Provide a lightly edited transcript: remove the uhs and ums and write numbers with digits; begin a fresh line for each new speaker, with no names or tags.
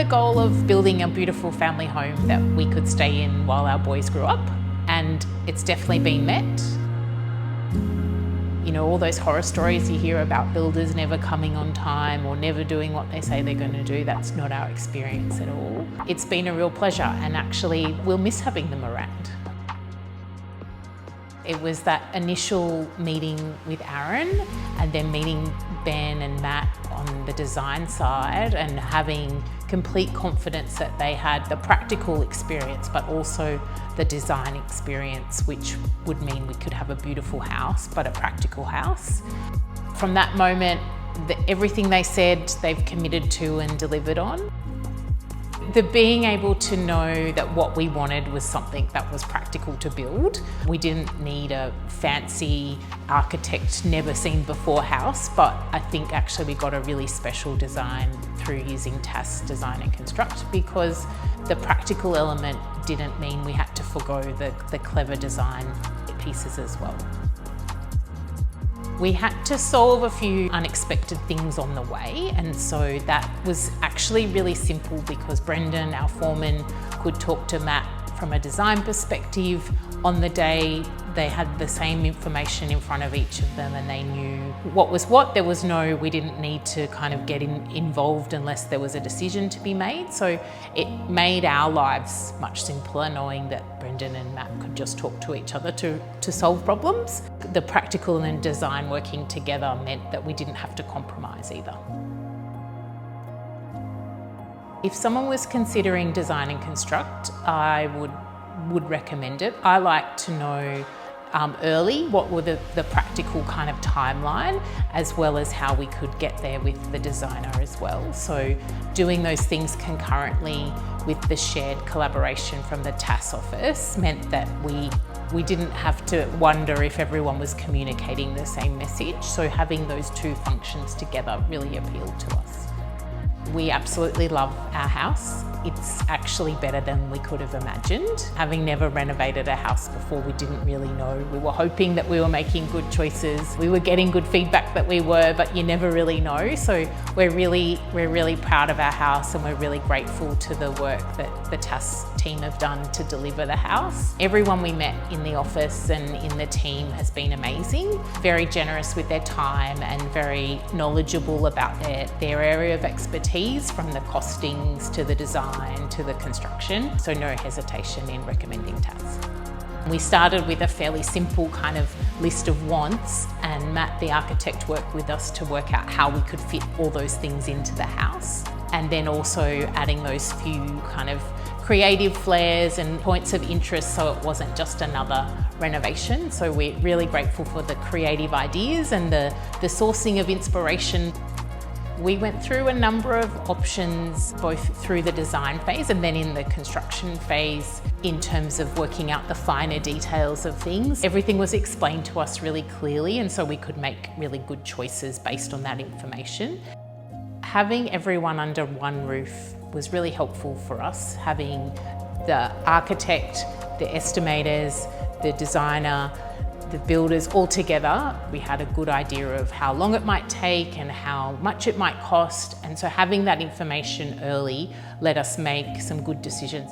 goal of building a beautiful family home that we could stay in while our boys grew up, and it's definitely been met. You know, all those horror stories you hear about builders never coming on time or never doing what they say they're going to do, that's not our experience at all. It's been a real pleasure, and actually we'll miss having them around. It was that initial meeting with Aaron and then meeting Ben and Matt on the design side and having complete confidence that they had the practical experience but also the design experience, which would mean we could have a beautiful house but a practical house. From that moment, everything they said they've committed to and delivered on. The being able to know that what we wanted was something that was practical to build. We didn't need a fancy architect, never seen before house, but I think actually we got a really special design through using TASS Design and Construct, because the practical element didn't mean we had to forgo the clever design pieces as well. We had to solve a few unexpected things on the way, and so that was actually really simple because Brendan, our foreman, could talk to Matt from a design perspective. On the day, they had the same information in front of each of them and they knew what was what. There was we didn't need to kind of get involved unless there was a decision to be made. So it made our lives much simpler knowing that Brendan and Matt could just talk to each other to solve problems. The practical and design working together meant that we didn't have to compromise either. If someone was considering design and construct, I would recommend it. I like to know early what were the practical kind of timeline, as well as how we could get there with the designer as well. So doing those things concurrently with the shared collaboration from the TASS office meant that we didn't have to wonder if everyone was communicating the same message. So having those two functions together really appealed to us. We absolutely love our house. It's actually better than we could have imagined. Having never renovated a house before, we didn't really know. We were hoping that we were making good choices. We were getting good feedback that we were, but you never really know. So we're really proud of our house, and we're really grateful to the work that the TASS team have done to deliver the house. Everyone we met in the office and in the team has been amazing. Very generous with their time and very knowledgeable about their area of expertise, from the costings to the design to the construction, so no hesitation in recommending TASS. We started with a fairly simple kind of list of wants, and Matt, the architect, worked with us to work out how we could fit all those things into the house, and then also adding those few kind of creative flares and points of interest so it wasn't just another renovation. So we're really grateful for the creative ideas and the sourcing of inspiration. We went through a number of options, both through the design phase and then in the construction phase, in terms of working out the finer details of things. Everything was explained to us really clearly, and so we could make really good choices based on that information. Having everyone under one roof was really helpful for us, having the architect, the estimators, the designer, the builders all together. We had a good idea of how long it might take and how much it might cost, and so having that information early let us make some good decisions.